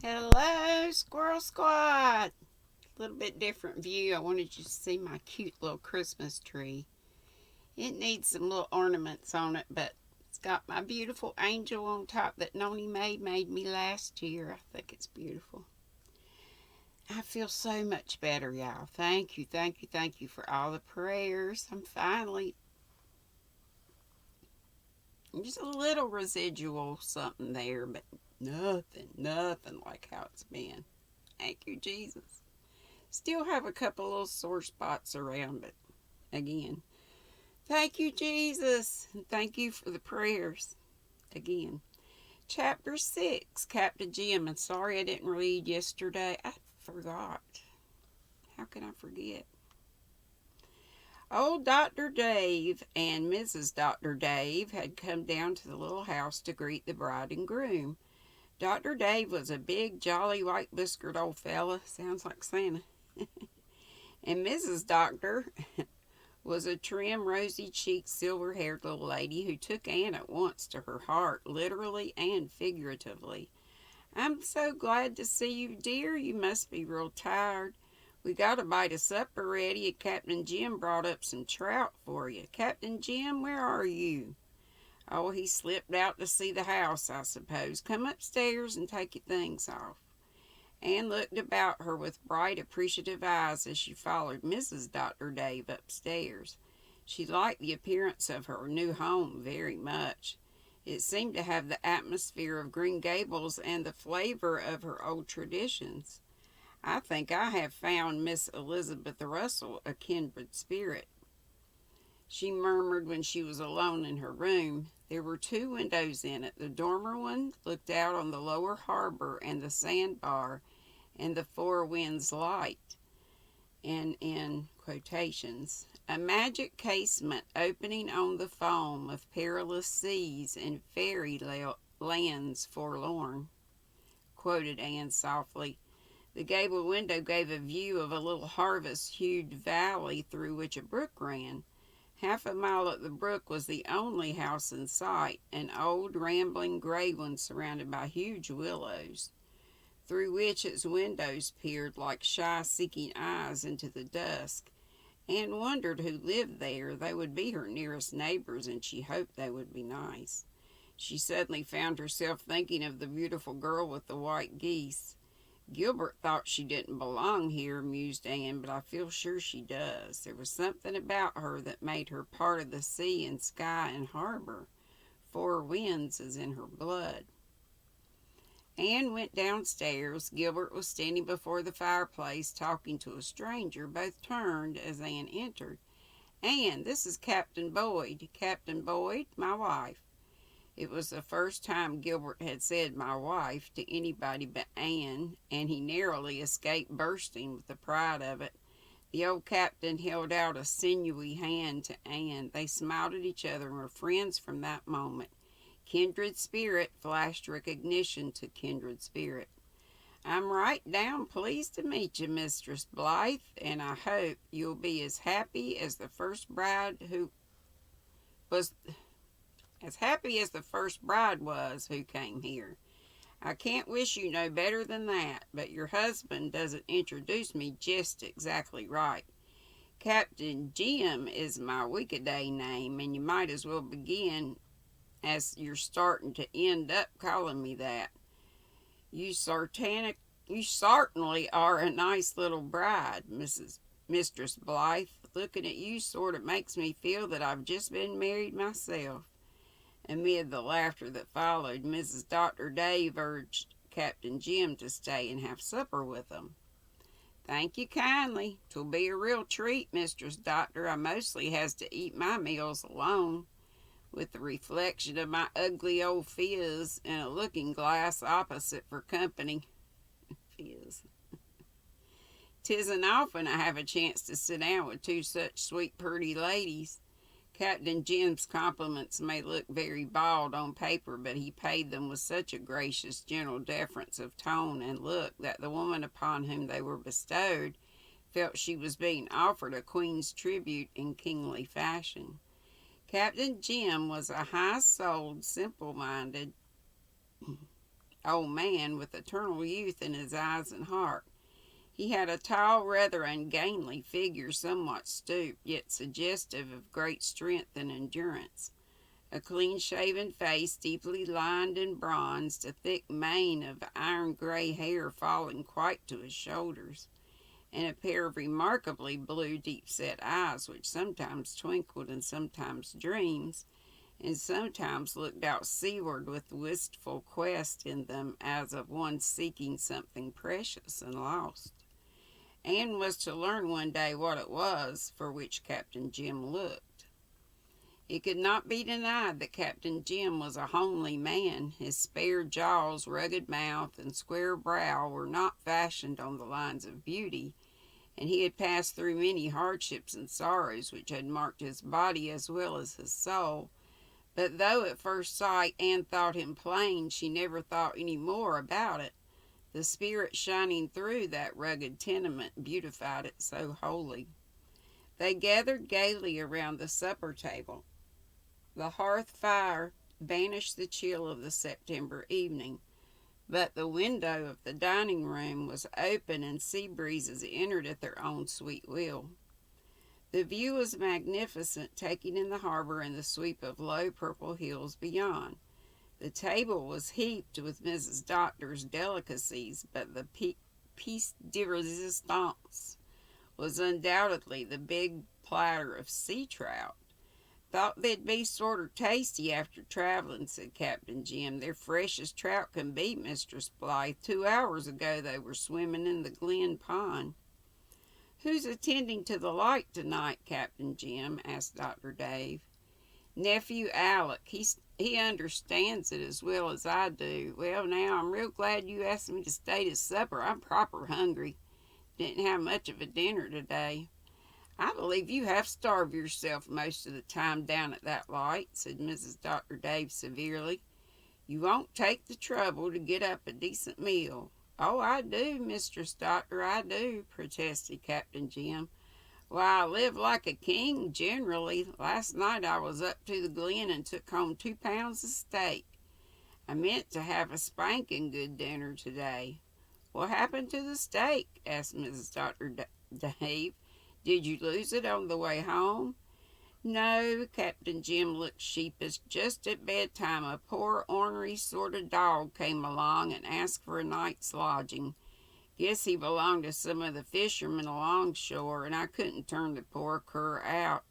Hello, Squirrel Squad. A little bit different view. I wanted you to see my cute little Christmas tree. It needs some little ornaments on it, but it's got my beautiful angel on top that Noni made me last year. I think it's beautiful. I feel so much better, y'all. Thank you, thank you, thank you for all the prayers. I'm finally just a little residual something there, but nothing like how it's been. Thank you, Jesus. Still have a couple little sore spots around, but again, thank you, Jesus. And thank you for the prayers. Again, chapter 6, Captain Jim. And sorry I didn't read yesterday. I forgot. How can I forget? Old Dr. Dave and Mrs. Dr. Dave had come down to the little house to greet the bride and groom. Dr. Dave was a big, jolly, white whiskered old fella. Sounds like Santa. And Mrs. Doctor was a trim, rosy-cheeked, silver-haired little lady who took Anne at once to her heart, literally and figuratively. "I'm so glad to see you, dear. You must be real tired. We got a bite of supper ready, and Captain Jim brought up some trout for you. Captain Jim, where are you?" "Oh, he slipped out to see the house, I suppose. Come upstairs and take your things off." Anne looked about her with bright, appreciative eyes as she followed Mrs. Dr. Dave upstairs. She liked the appearance of her new home very much. It seemed to have the atmosphere of Green Gables and the flavor of her old traditions. "I think I have found Miss Elizabeth Russell a kindred spirit," she murmured when she was alone in her room. There were two windows in it. The dormer one looked out on the lower harbor and the sandbar and the Four Winds Light, and in quotations, "a magic casement opening on the foam of perilous seas and fairy lands forlorn," quoted Anne softly. The gable window gave a view of a little harvest-hued valley through which a brook ran. Half a mile up the brook was the only house in sight, an old, rambling, gray one surrounded by huge willows, through which its windows peered like shy, seeking eyes into the dusk. Anne wondered who lived there. They would be her nearest neighbors, and she hoped they would be nice. She suddenly found herself thinking of the beautiful girl with the white geese. "Gilbert thought she didn't belong here," mused Anne, "but I feel sure she does. There was something about her that made her part of the sea and sky and harbor. Four Winds is in her blood." Anne went downstairs. Gilbert was standing before the fireplace talking to a stranger. Both turned as Anne entered. "Anne, this is Captain Boyd. Captain Boyd, my wife." It was the first time Gilbert had said "my wife" to anybody but Anne, and he narrowly escaped bursting with the pride of it. The old captain held out a sinewy hand to Anne. They smiled at each other and were friends from that moment. Kindred spirit flashed recognition to kindred spirit. "I'm right down pleased to meet you, Mistress Blythe, and I hope you'll be as happy as the first bride was who came here. I can't wish you no better than that, but your husband doesn't introduce me just exactly right. Captain Jim is my week-a-day name, and you might as well begin as you're starting to end up calling me that. You certainly are a nice little bride, Mistress Blythe. Looking at you sort of makes me feel that I've just been married myself." Amid the laughter that followed, Mrs. Dr. Dave urged Captain Jim to stay and have supper with them. "Thank you kindly. 'Twill be a real treat, Mistress Doctor. I mostly has to eat my meals alone, with the reflection of my ugly old phiz in a looking-glass opposite for company." Phiz. "'Tisn't often I have a chance to sit down with two such sweet, purty ladies." Captain Jim's compliments may look very bald on paper, but he paid them with such a gracious, gentle deference of tone and look that the woman upon whom they were bestowed felt she was being offered a queen's tribute in kingly fashion. Captain Jim was a high-souled, simple-minded, old man with eternal youth in his eyes and heart. He had a tall, rather ungainly figure, somewhat stooped, yet suggestive of great strength and endurance. A clean-shaven face, deeply lined and bronzed, a thick mane of iron-gray hair falling quite to his shoulders, and a pair of remarkably blue, deep-set eyes which sometimes twinkled and sometimes dreamed, and sometimes looked out seaward with wistful quest in them as of one seeking something precious and lost. Anne was to learn one day what it was for which Captain Jim looked. It could not be denied that Captain Jim was a homely man. His spare jaws, rugged mouth, and square brow were not fashioned on the lines of beauty, and he had passed through many hardships and sorrows which had marked his body as well as his soul. But though at first sight Anne thought him plain, she never thought any more about it. The spirit shining through that rugged tenement beautified it so wholly. They gathered gaily around the supper table. The hearth fire banished the chill of the September evening, but the window of the dining room was open and sea breezes entered at their own sweet will. The view was magnificent, taking in the harbor and the sweep of low purple hills beyond. The table was heaped with Mrs. Doctor's delicacies, but the piece de resistance was undoubtedly the big platter of sea trout. "Thought they'd be sorter tasty after traveling," said Captain Jim. "They're fresh as trout can be, Mistress Blythe. 2 hours ago they were swimming in the Glen Pond." "Who's attending to the light tonight, Captain Jim?" asked Dr. Dave. "Nephew Alec. He understands it as well as I do. Well, now, I'm real glad you asked me to stay to supper. I'm proper hungry. Didn't have much of a dinner today." "I believe you half starve yourself most of the time down at that light," said Mrs. Dr. Dave severely. "You won't take the trouble to get up a decent meal." "Oh, I do, Mistress Doctor, I do," protested Captain Jim. "Why, I live like a king generally. Last night I was up to the Glen and took home 2 pounds of steak. I meant to have a spanking good dinner today." "What happened to the steak?" asked Mrs. Dr. Dave. "Did you lose it on the way home?" "No," Captain Jim looked sheepish. "Just at bedtime a poor ornery sort of dog came along and asked for a night's lodging. Guess he belonged to some of the fishermen alongshore, and I couldn't turn the poor cur out.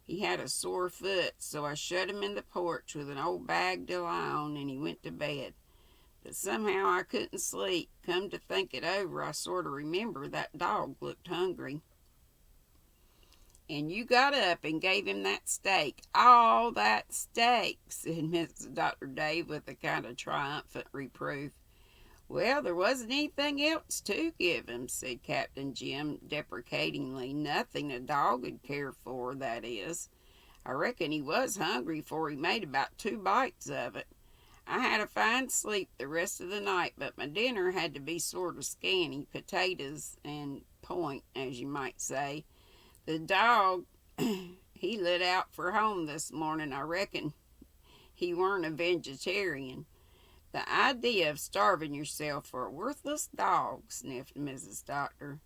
He had a sore foot, so I shut him in the porch with an old bag to lie on, and he went to bed. But somehow I couldn't sleep. Come to think it over, I sort of remember that dog looked hungry." "And you got up and gave him that steak, all that steak," said Mrs. Dr. Dave with a kind of triumphant reproof. "Well, there wasn't anything else to give him," said Captain Jim deprecatingly. "Nothing a dog would care for, that is. I reckon he was hungry, for he made about 2 bites of it. I had a fine sleep the rest of the night, but my dinner had to be sort of scanty, potatoes and point, as you might say. The dog, he lit out for home this morning. I reckon he weren't a vegetarian." "The idea of starving yourself for a worthless dog," sniffed Mrs. Doctor.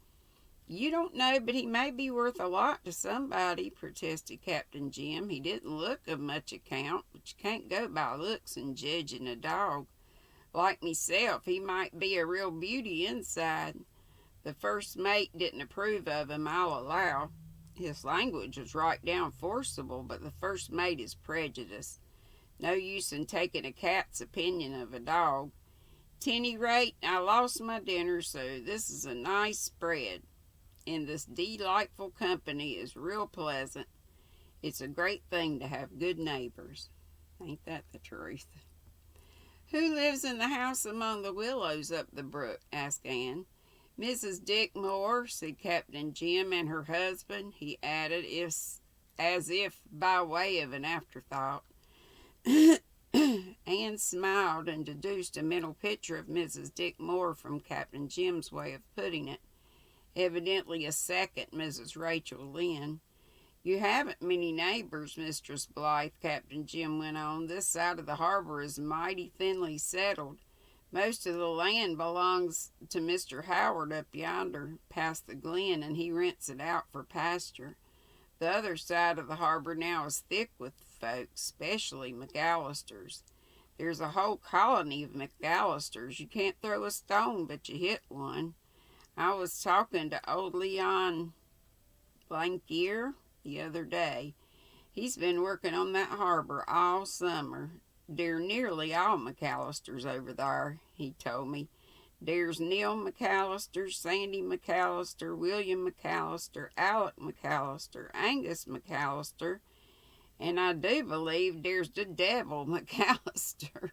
"You don't know but he may be worth a lot to somebody," protested Captain Jim. "He didn't look of much account, but you can't go by looks in judging a dog. Like meself, he might be a real beauty inside. The first mate didn't approve of him, I'll allow. His language was right down forcible, but the first mate is prejudiced. No use in taking a cat's opinion of a dog. 'Any rate, I lost my dinner, so this is a nice spread, and this delightful company is real pleasant. It's a great thing to have good neighbors.' Ain't that the truth?" "Who lives in the house among the willows up the brook?" asked Anne. "Mrs. Dick Moore," said Captain Jim, "and her husband," he added, as if by way of an afterthought. Anne smiled and deduced a mental picture of Mrs. Dick Moore from Captain Jim's way of putting it. Evidently a second Mrs. Rachel Lynde. "You haven't many neighbors, Mistress Blythe," Captain Jim went on. "This side of the harbor is mighty thinly settled. Most of the land belongs to Mr. Howard up yonder, past the glen, and he rents it out for pasture. The other side of the harbor now is thick with folks, especially McAllisters. There's a whole colony of McAllisters. You can't throw a stone but you hit one. I was talking to old Leon Blankier the other day. He's been working on that harbor all summer. They're nearly all McAllisters over there, he told me. There's Neil McAllister, Sandy McAllister, William McAllister, Alec McAllister, Angus McAllister, and I do believe there's the devil McAllister.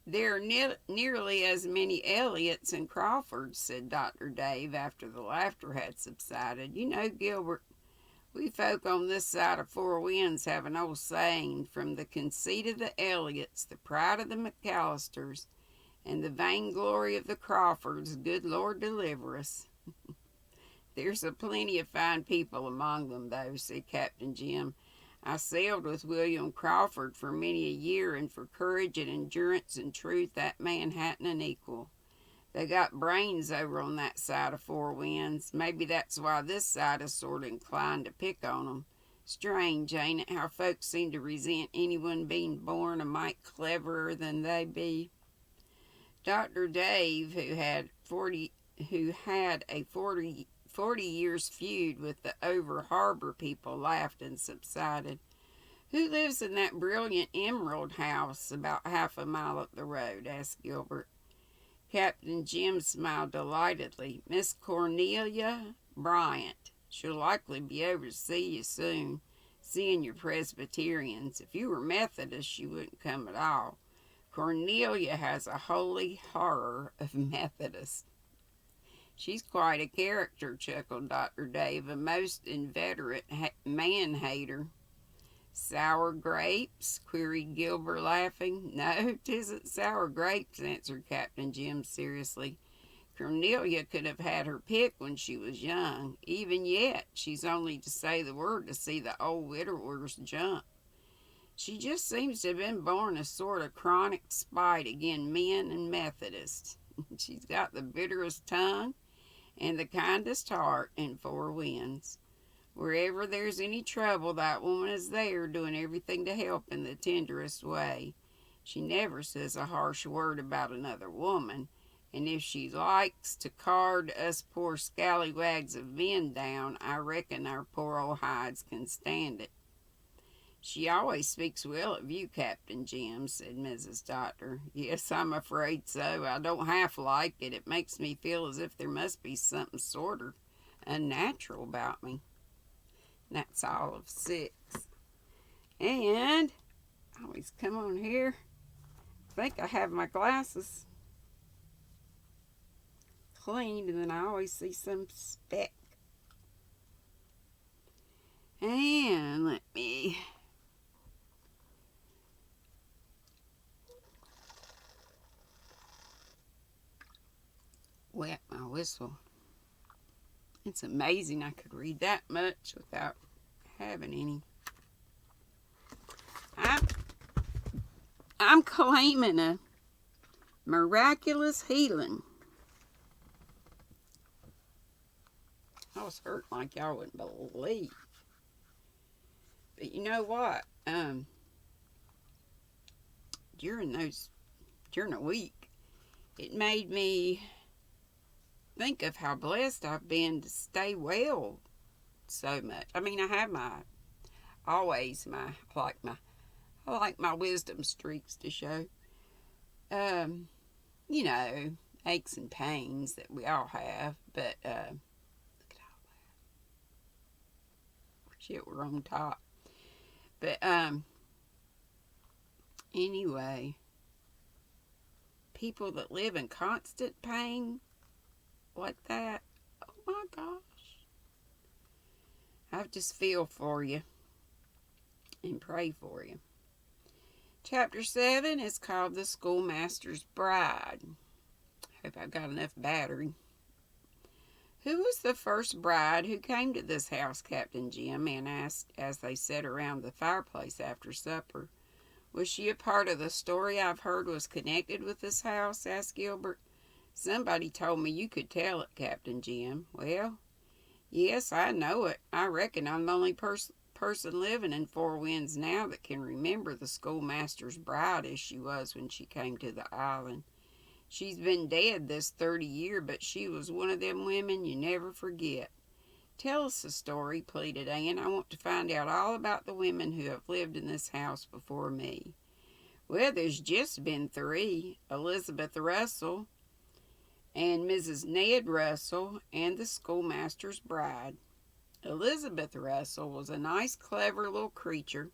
There are nearly as many Elliots and Crawfords, said Dr. Dave after the laughter had subsided. You know, Gilbert, we folk on this side of Four Winds have an old saying, from the conceit of the Elliots, the pride of the McAllisters, and the vainglory of the Crawfords, good Lord deliver us. There's a plenty of fine people among them, though, said Captain Jim. I sailed with William Crawford for many a year, and for courage and endurance and truth that man hadn't an equal. They got brains over on that side of Four Winds. Maybe that's why this side is sort of inclined to pick on 'em. Strange, ain't it, how folks seem to resent anyone being born a mite cleverer than they be? Dr. Dave, who had a 40 years feud with the over harbor people, laughed and subsided. Who lives in that brilliant emerald house about half a mile up the road? Asked Gilbert. Captain Jim smiled delightedly. Miss Cornelia Bryant. She'll likely be over to see you soon, seeing you're Presbyterians. If you were Methodists, you wouldn't come at all. Cornelia has a holy horror of Methodists. She's quite a character, chuckled Dr. Dave, a most inveterate man-hater. Sour grapes? Queried Gilbert, laughing. No, 'tisn't sour grapes, answered Captain Jim seriously. Cornelia could have had her pick when she was young. Even yet, she's only to say the word to see the old widowers jump. She just seems to have been born a sort of chronic spite against men and Methodists. She's got the bitterest tongue and the kindest heart in Four Winds. Wherever there's any trouble, that woman is there, doing everything to help in the tenderest way. She never says a harsh word about another woman, and if she likes to card us poor scallywags of men down, I reckon our poor old hides can stand it. She always speaks well of you, Captain Jim, said Mrs. Doctor. Yes, I'm afraid so. I don't half like it. It makes me feel as if there must be something sort of unnatural about me. That's all of 6. And I always come on here. I think I have my glasses cleaned, and then I always see some speck. And let me wet my whistle. It's amazing I could read that much without having any. I'm claiming a miraculous healing. I was hurt like y'all wouldn't believe. But you know what? During the week, it made me think of how blessed I've been to stay well so much. I mean, I have I like my wisdom streaks to show. You know, aches and pains that we all have, but look at all that. Shit, we're on top. But anyway, people that live in constant pain like that, oh my gosh, I just feel for you and pray for you. Chapter 7 is called The Schoolmaster's Bride. Hope I've got enough battery. Who was the first bride who came to this house? Captain Jim asked as they sat around the fireplace after supper. Was she a part of the story I've heard was connected with this house? Asked Gilbert. Somebody told me you could tell it, Captain Jim. Well, yes, I know it. I reckon I'm the only person living in Four Winds now that can remember the schoolmaster's bride as she was when she came to the island. She's been dead this 30 year, but she was one of them women you never forget. Tell us a story, pleaded Anne. I want to find out all about the women who have lived in this house before me. Well, there's just been three. Elizabeth Russell and Mrs. Ned Russell and the schoolmaster's bride. Elizabeth Russell was a nice, clever little creature,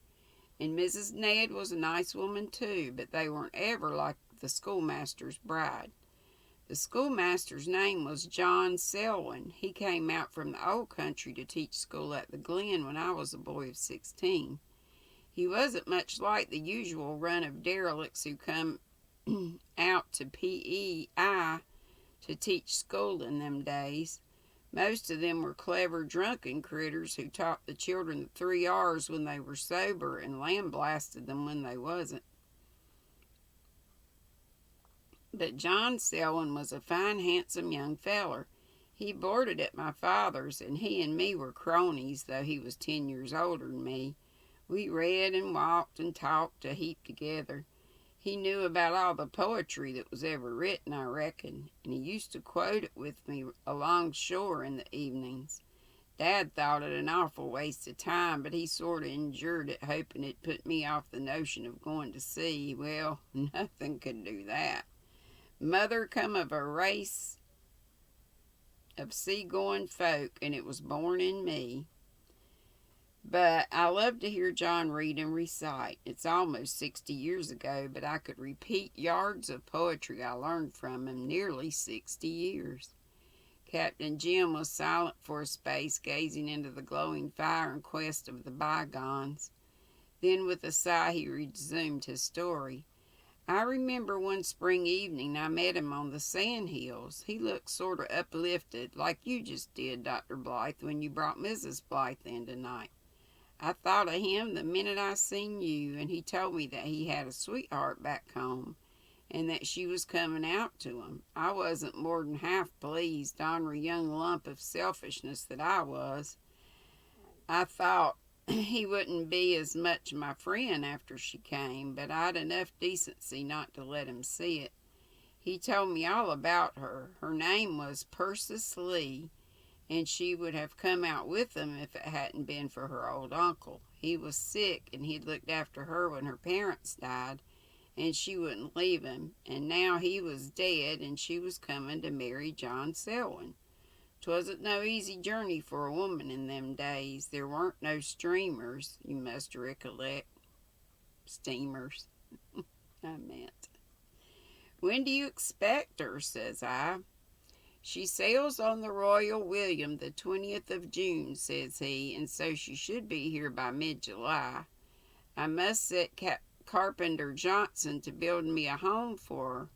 and Mrs. Ned was a nice woman too, but they weren't ever like the schoolmaster's bride. The schoolmaster's name was John Selwyn. He came out from the old country to teach school at the Glen when I was a boy of 16. He wasn't much like the usual run of derelicts who come out to PEI to teach school in them days. Most of them were clever drunken critters who taught the children the 3 R's when they were sober and lambasted them when they wasn't. But John Selwyn was a fine, handsome young feller. He boarded at my father's, and he and me were cronies, though he was 10 years older than me. We read and walked and talked a heap together. He knew about all the poetry that was ever written, I reckon, and he used to quote it with me along shore in the evenings. Dad thought it an awful waste of time, but he sort of endured it, hoping it'd put me off the notion of going to sea. Well, nothing could do that. Mother come of a race of sea-going folk, and it was born in me. But I love to hear John read and recite. It's almost 60 years ago, but I could repeat yards of poetry I learned from him nearly 60 years. Captain Jim was silent for a space, gazing into the glowing fire in quest of the bygones. Then with a sigh he resumed his story. I remember one spring evening I met him on the sand hills. He looked sort of uplifted, like you just did, Dr. Blythe, when you brought Mrs. Blythe in tonight. I thought of him the minute I seen you, and he told me that he had a sweetheart back home, and that she was coming out to him. I wasn't more than half pleased, ornery young lump of selfishness that I was. I thought he wouldn't be as much my friend after she came, but I'd enough decency not to let him see it. He told me all about her. Her name was Persis Lee, and she would have come out with him if it hadn't been for her old uncle. He was sick, and he'd looked after her when her parents died, and she wouldn't leave him, and now he was dead, and she was coming to marry John Selwyn. 'Twasn't no easy journey for a woman in them days. There weren't no streamers, you must recollect. Steamers, I meant. When do you expect her, says I. She sails on the Royal William the 20th of June, says he, and so she should be here by mid-July. I must set Carpenter Johnson to build me a home for her.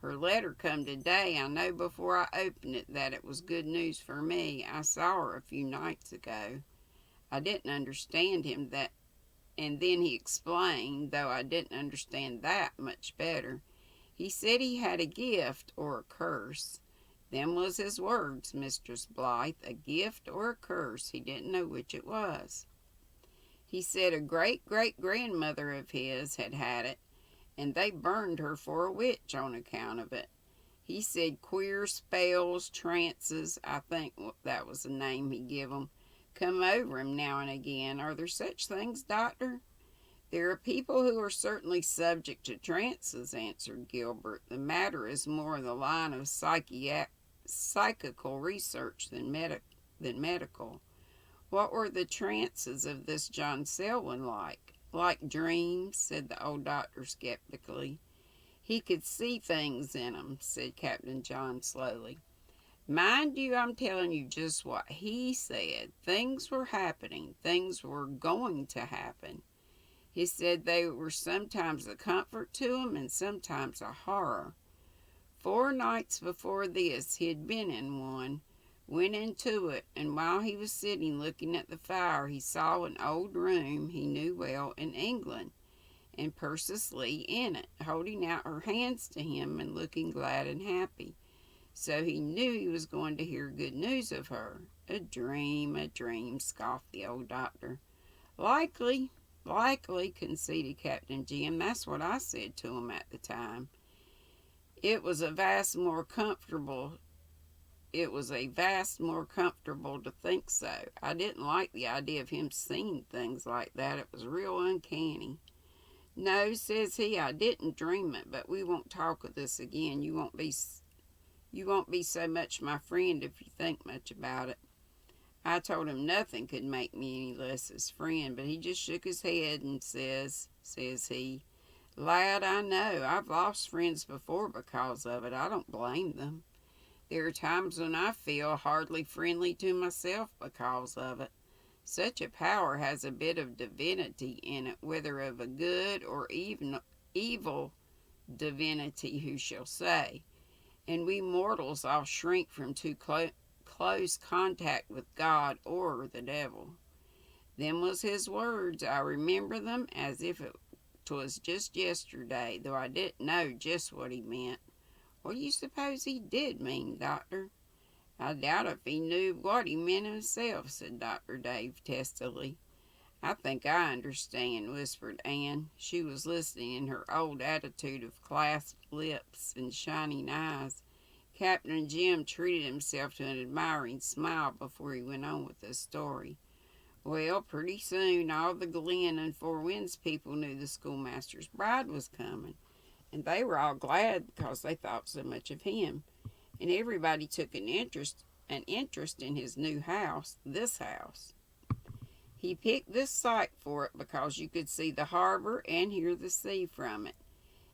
Her letter come today. I know before I opened it that it was good news for me. I saw her a few nights ago. I didn't understand him that, and then he explained, though I didn't understand that much better. He said he had a gift or a curse. Them was his words, Mistress Blythe, a gift or a curse. He didn't know which it was. He said a great-great-grandmother of his had it, and they burned her for a witch on account of it. He said queer spells, trances, I think that was the name he give 'em, come over him now and again. Are there such things, Doctor? There are people who are certainly subject to trances, answered Gilbert. The matter is more in the line of psychical research than medical. What were the trances of this John Selwyn like? Like dreams, said the old doctor skeptically. He could see things in 'em, said Captain John slowly. Mind you, I'm telling you just what he said. Things were happening. Things were going to happen. He said they were sometimes a comfort to him and sometimes a horror. 4 nights before this, he had been in one, went into it, and while he was sitting looking at the fire, he saw an old room he knew well in England, and persistently in it, holding out her hands to him and looking glad and happy. So he knew he was going to hear good news of her. A dream, scoffed the old doctor. Likely, likely, conceded Captain Jim. That's what I said to him at the time. It was a vast more comfortable to think so. I didn't like the idea of him seeing things like that. It was real uncanny. No, says he, I didn't dream it, but we won't talk of this again. You won't be so much my friend if you think much about it. I told him nothing could make me any less his friend, but he just shook his head and says he, Lad, I know. I've lost friends before because of it. I don't blame them. There are times when I feel hardly friendly to myself because of it. Such a power has a bit of divinity in it, whether of a good or even evil divinity, who shall say? And we mortals all shrink from too close contact with God or the devil. Them was his words. I remember them as if it was just yesterday, though I didn't know just what he meant. What do you suppose he did mean, Doctor? I doubt if he knew what he meant himself, said Dr. Dave testily. I think I understand, whispered Anne. She was listening in her old attitude of clasped lips and shining eyes. Captain Jim treated himself to an admiring smile before he went on with the story. Well, pretty soon all the Glen and Four Winds people knew the schoolmaster's bride was coming, and they were all glad because they thought so much of him. And everybody took an interest in his new house, this house. He picked this site for it because you could see the harbor and hear the sea from it.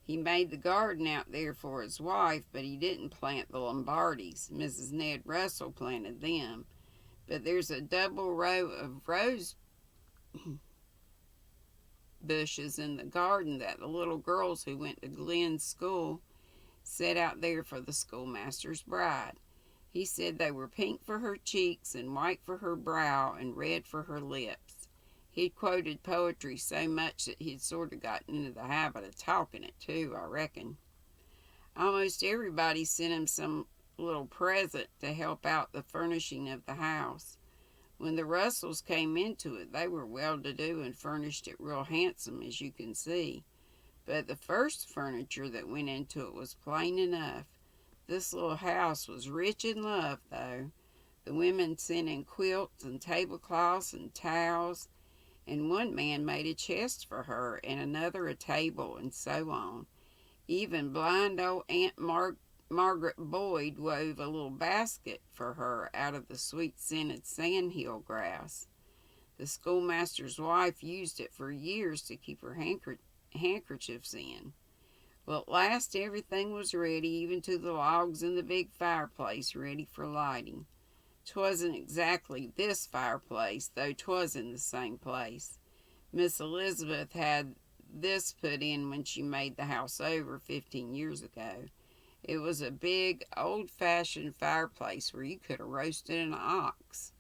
He made the garden out there for his wife, but he didn't plant the Lombardis. Mrs. Ned Russell planted them. But there's a double row of rose bushes in the garden that the little girls who went to Glen's school set out there for the schoolmaster's bride. He said they were pink for her cheeks and white for her brow and red for her lips. He'd quoted poetry so much that he'd sort of gotten into the habit of talking it too, I reckon. Almost everybody sent him some little present to help out the furnishing of the house. When the Russells came into it, they were well-to-do and furnished it real handsome, as you can see. But the first furniture that went into it was plain enough. This little house was rich in love, though. The women sent in quilts and tablecloths and towels, and one man made a chest for her, and another a table, and so on. Even blind old Aunt Margaret Boyd wove a little basket for her out of the sweet-scented sandhill grass. The schoolmaster's wife used it for years to keep her handkerchiefs in. Well, at last everything was ready, even to the logs in the big fireplace ready for lighting. 'Twasn't exactly this fireplace, though 'twas in the same place. Miss Elizabeth had this put in when she made the house over 15 years ago. It was a big, old-fashioned fireplace where you could have roasted an ox.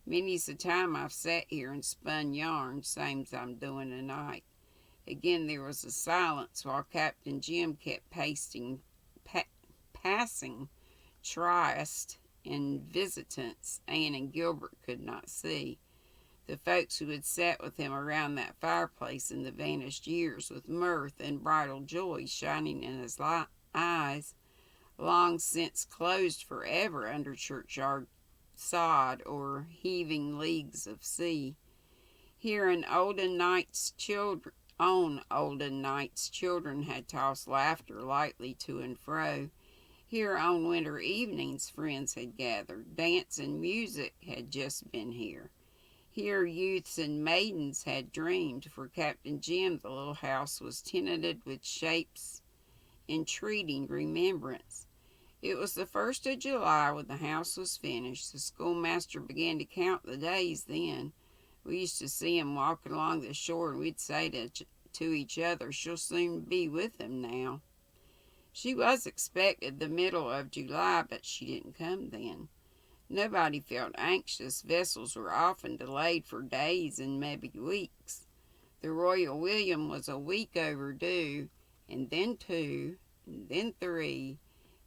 Many's the time I've sat here and spun yarn, same's I'm doing tonight. Again there was a silence while Captain Jim kept passing tryst and visitants Anne and Gilbert could not see. The folks who had sat with him around that fireplace in the vanished years with mirth and bridal joy shining in his eyes, long since closed forever under churchyard sod or heaving leagues of sea. Here on olden nights children had tossed laughter lightly to and fro. Here on winter evenings friends had gathered. Dance and music had just been here. Here youths and maidens had dreamed. For Captain Jim the little house was tenanted with shapes entreating remembrance. It was the 1st of July when the house was finished. The schoolmaster began to count the days then. We used to see him walking along the shore, and we'd say to each other, she'll soon be with him now. She was expected the middle of July, but she didn't come then. Nobody felt anxious. Vessels were often delayed for days and maybe weeks. The Royal William was a week overdue, and then two, and then three,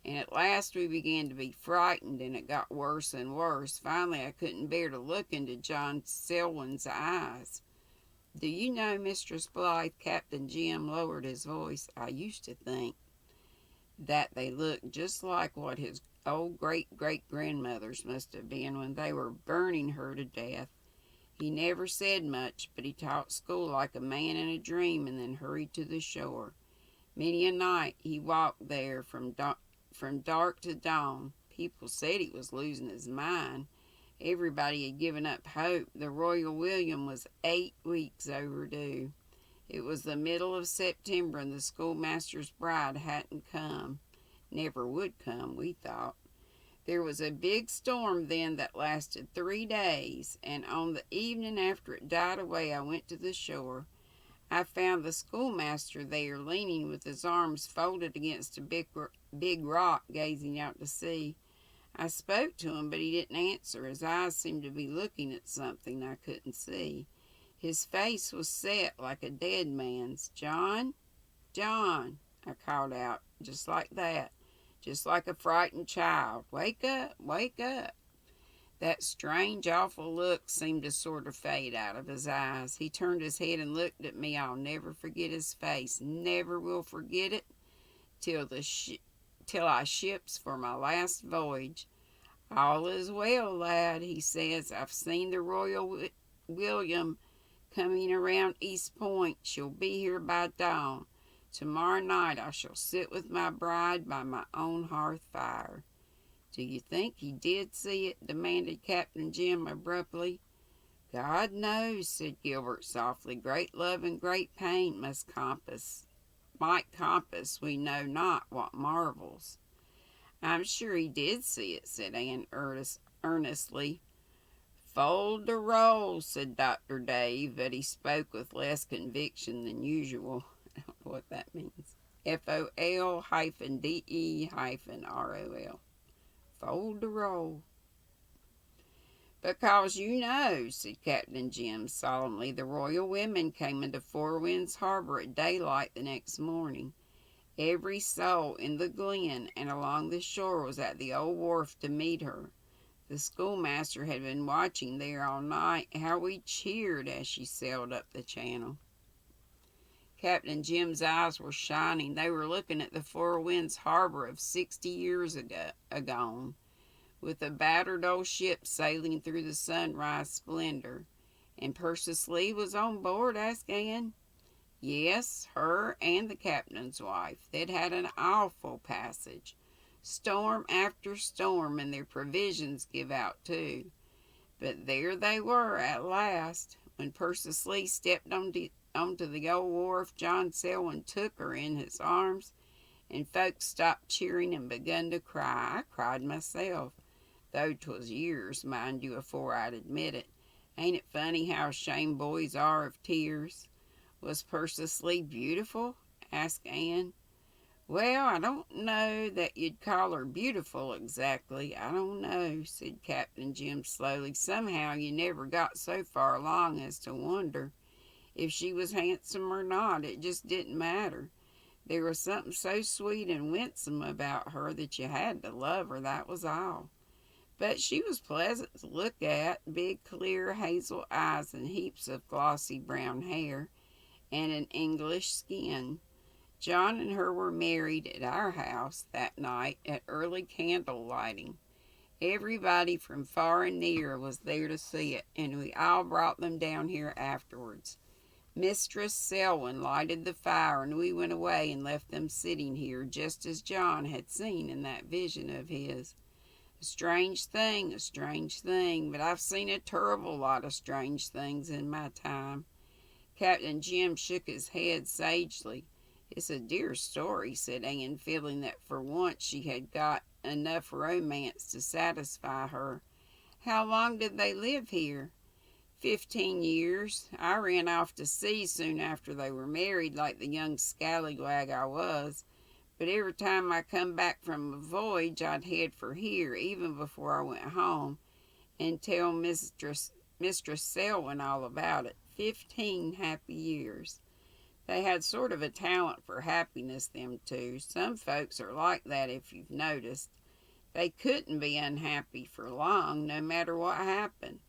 and at last we began to be frightened, and it got worse and worse. Finally, I couldn't bear to look into John Selwyn's eyes. Do you know, Mistress Blythe, Captain Jim lowered his voice, I used to think that they looked just like what his old great-great-grandmothers must have been when they were burning her to death. He never said much, but he taught school like a man in a dream and then hurried to the shore. Many a night he walked there from dark to dawn. People said he was losing his mind. Everybody had given up hope. The Royal William was 8 weeks overdue. It was the middle of September and the schoolmaster's bride hadn't come. Never would come, we thought. There was a big storm then that lasted 3 days, and on the evening after it died away I went to the shore. I found the schoolmaster there, leaning with his arms folded against a big rock, gazing out to sea. I spoke to him, but he didn't answer. His eyes seemed to be looking at something I couldn't see. His face was set like a dead man's. John, John, I called out, just like that, just like a frightened child. Wake up, wake up. That strange, awful look seemed to sort of fade out of his eyes. He turned his head and looked at me. I'll never forget his face. Never will forget it till I ships for my last voyage. All is well, lad, he says. I've seen the Royal William coming around East Point. She'll be here by dawn. Tomorrow night I shall sit with my bride by my own hearth fire. Do you think he did see it? Demanded Captain Jim abruptly. God knows, said Gilbert softly. Great love and great pain might compass we know not what marvels. I'm sure he did see it, said Anne earnestly. Fold the roll, said Dr. Dave, but he spoke with less conviction than usual. I don't know what that means. FOL-DE-ROL. Fold the roll. Because you know, said Captain Jim solemnly, the Royal Women came into Four Winds Harbor at daylight the next morning. Every soul in the glen and along the shore was at the old wharf to meet her. The schoolmaster had been watching there all night. How we cheered as she sailed up the channel. Captain Jim's eyes were shining. They were looking at the Four Winds Harbor of 60 years ago, with a battered old ship sailing through the sunrise splendor. And Persis Lee was on board, asked Anne. Yes, her and the captain's wife. They'd had an awful passage. Storm after storm, and their provisions give out too. But there they were at last. When Persis Lee stepped onto the old wharf, John Selwyn took her in his arms, and folks stopped cheering and begun to cry. I cried myself, though 'twas years, mind you, afore I'd admit it. Ain't it funny how ashamed boys are of tears? Was Persis Lee beautiful? Asked Anne. Well, I don't know that you'd call her beautiful exactly. I don't know, said Captain Jim slowly. Somehow you never got so far along as to wonder if she was handsome or not. It just didn't matter. There was something so sweet and winsome about her that you had to love her, that was all. But she was pleasant to look at, big clear hazel eyes and heaps of glossy brown hair, and an English skin. John and her were married at our house that night at early candle lighting. Everybody from far and near was there to see it, and we all brought them down here afterwards. Mistress Selwyn lighted the fire, and we went away and left them sitting here, just as John had seen in that vision of his. A strange thing, but I've seen a terrible lot of strange things in my time. Captain Jim shook his head sagely. It's a dear story, said Anne, feeling that for once she had got enough romance to satisfy her. How long did they live here? 15 years. I ran off to sea soon after they were married, like the young scallywag I was. But every time I come back from a voyage, I'd head for here, even before I went home, and tell Mistress Selwyn all about it. 15 happy years. They had sort of a talent for happiness, them two. Some folks are like that, if you've noticed. They couldn't be unhappy for long, no matter what happened.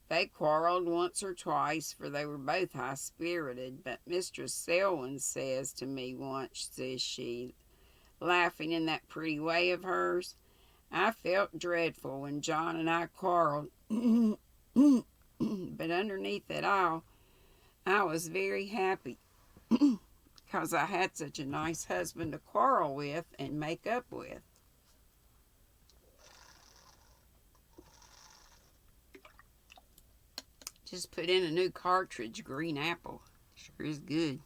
They quarreled once or twice, for they were both high-spirited, but Mistress Selwyn says to me once, says she, laughing in that pretty way of hers, "I felt dreadful when John and I quarreled, but underneath it all, I was very happy, because I had such a nice husband to quarrel with and make up with." Just put in a new cartridge, green apple. Sure is good.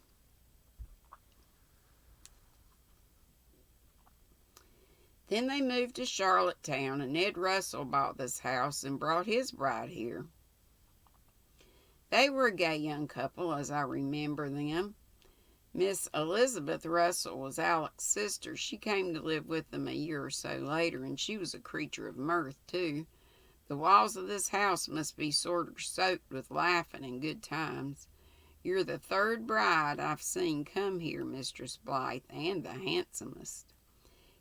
Then they moved to Charlottetown, and Ned Russell bought this house and brought his bride here. They were a gay young couple, as I remember them. Miss Elizabeth Russell was Alec's sister. She came to live with them a year or so later, and she was a creature of mirth, too. The walls of this house must be sort of soaked with laughing and good times. You're the third bride I've seen come here, Mistress Blythe, and the handsomest.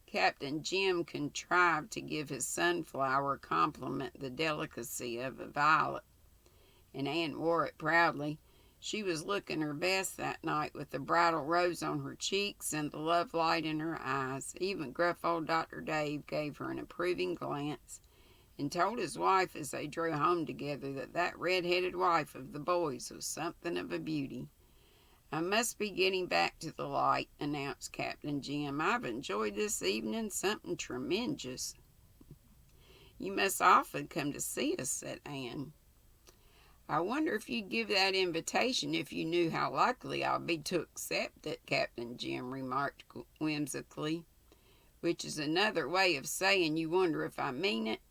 Captain Jim contrived to give his sunflower compliment the delicacy of a violet, and Anne wore it proudly. She was looking her best that night, with the bridal rose on her cheeks and the love light in her eyes. Even gruff old Dr. Dave gave her an approving glance, and told his wife as they drove home together that red-headed wife of the boys was something of a beauty. "I must be getting back to the light," announced Captain Jim. "I've enjoyed this evening something tremendous." "You must often come to see us," said Anne. "I wonder if you'd give that invitation if you knew how likely I'll be to accept it," Captain Jim remarked whimsically, "which is another way of saying you wonder if I mean it."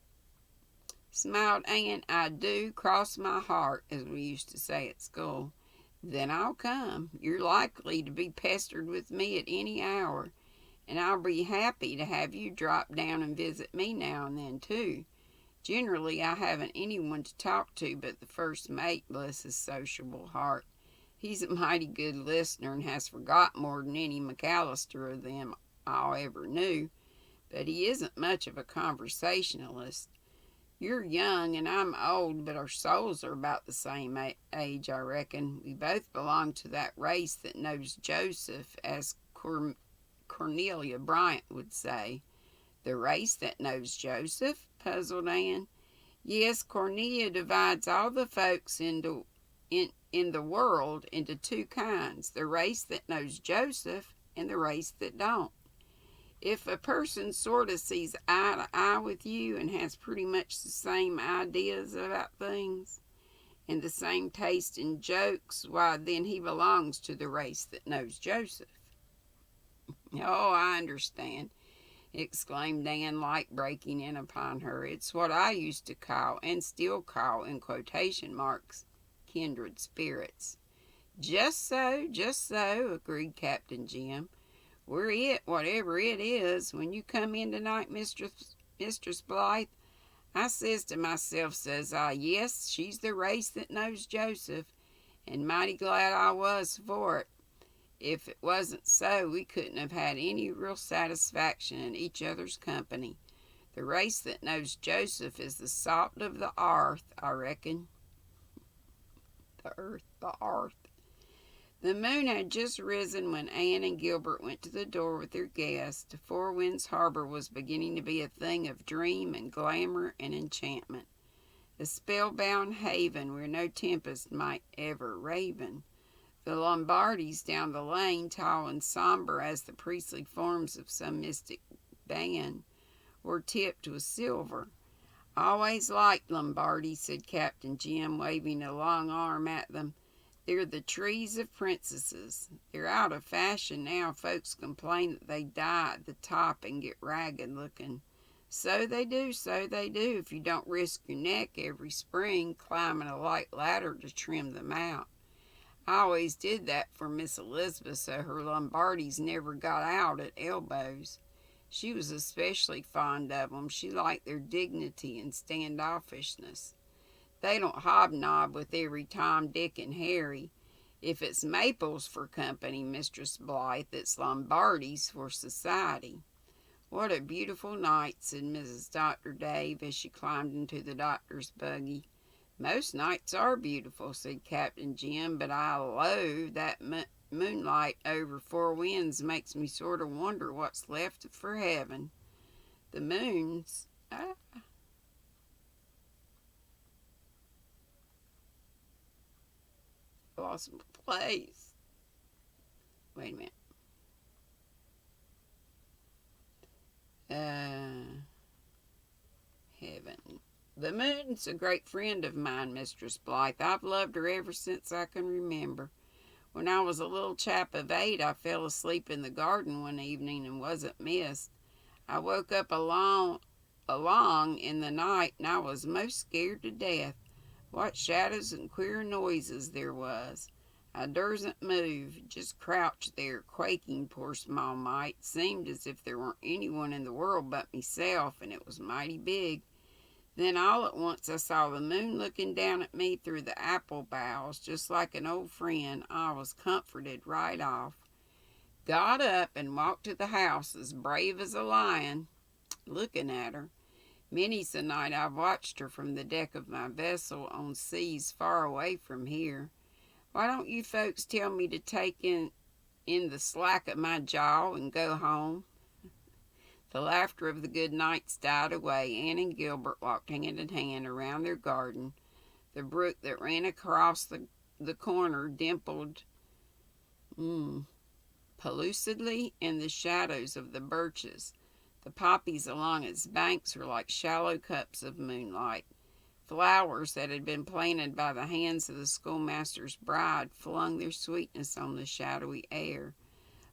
Smiled Anne. "I do, cross my heart, as we used to say at school." "Then I'll come. You're likely to be pestered with me at any hour, and I'll be happy to have you drop down and visit me now and then, too. Generally, I haven't anyone to talk to but the first mate, bless his sociable heart. He's a mighty good listener and has forgot more than any McAllister of them I ever knew, but he isn't much of a conversationalist. You're young and I'm old, but our souls are about the same age, I reckon. We both belong to that race that knows Joseph, as Cornelia Bryant would say." "The race that knows Joseph?" puzzled Anne. "Yes, Cornelia divides all the folks in the world into two kinds, the race that knows Joseph and the race that don't. If a person sort of sees eye to eye with you and has pretty much the same ideas about things and the same taste in jokes, why, then he belongs to the race that knows Joseph." "Oh, I understand," exclaimed Anne, light breaking in upon her. "It's what I used to call, and still call in quotation marks, kindred spirits." Just so," agreed Captain Jim. "We're it, whatever it is. When you come in tonight, Mistress Blythe, I says to myself, says I, yes, she's the race that knows Joseph, and mighty glad I was for it. If it wasn't so, we couldn't have had any real satisfaction in each other's company. The race that knows Joseph is the salt of the arth, I reckon." The arth. The moon had just risen when Anne and Gilbert went to the door with their guest. Four Winds Harbor was beginning to be a thing of dream and glamour and enchantment, a spellbound haven where no tempest might ever raven. The Lombardis down the lane, tall and somber as the priestly forms of some mystic band, were tipped with silver. "Always liked Lombardy," said Captain Jim, waving a long arm at them. "They're the trees of princesses. They're out of fashion now. Folks complain that they die at the top and get ragged looking. So they do, if you don't risk your neck every spring climbing a light ladder to trim them out. I always did that for Miss Elizabeth, so her Lombardis never got out at elbows. She was especially fond of them. She liked their dignity and standoffishness. They don't hobnob with every Tom, Dick, and Harry. If it's Maples for company, Mistress Blythe, it's Lombardies for society. What a beautiful night, said Mrs. Dr. Dave as she climbed into the doctor's buggy. Most nights are beautiful, said Captain Jim, but I loathe that moonlight over Four Winds makes me sort of wonder what's left for heaven. The moon's... lost my place. Wait a minute. Heaven. The moon's a great friend of mine, Mistress Blythe. I've loved her ever since I can remember. When I was a little chap of 8, I fell asleep in the garden one evening and wasn't missed. I woke up along in the night and I was most scared to death. What shadows and queer noises there was. I dursn't move, just crouched there, quaking, poor small mite. Seemed as if there weren't anyone in the world but myself, and it was mighty big. Then all at once I saw the moon looking down at me through the apple boughs, just like an old friend. I was comforted right off. Got up and walked to the house as brave as a lion, looking at her. Many's the night I've watched her from the deck of my vessel on seas far away from here. Why don't you folks tell me to take in the slack of my jaw and go home? The laughter of the good nights died away. Anne and Gilbert walked hand in hand around their garden. The brook that ran across the corner dimpled pellucidly in the shadows of the birches. The poppies along its banks were like shallow cups of moonlight. Flowers that had been planted by the hands of the schoolmaster's bride flung their sweetness on the shadowy air,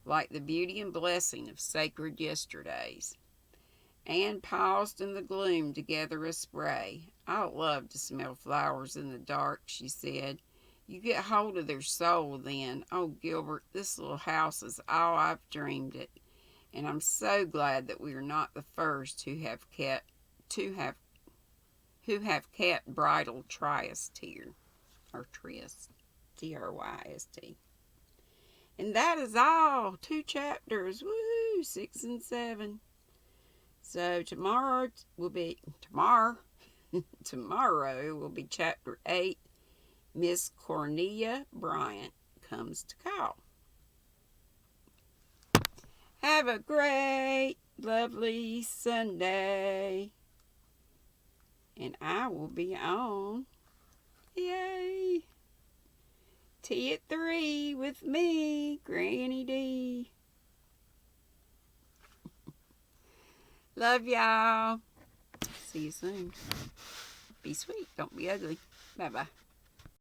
like the beauty and blessing of sacred yesterdays. Anne paused in the gloom to gather a spray. I love to smell flowers in the dark, she said. You get hold of their soul then. Oh, Gilbert, this little house is all I've dreamed it. And I'm so glad that we are not the first who have kept bridal tryst here, or tryst, Tryst. And that is all. 2 chapters. Woo! 6 and 7. So tomorrow will be chapter 8. Miss Cornelia Bryant comes to call. Have a great, lovely Sunday. And I will be on. Yay! Tea at 3 with me, GrannyDee. Love y'all. See you soon. Be sweet. Don't be ugly. Bye-bye.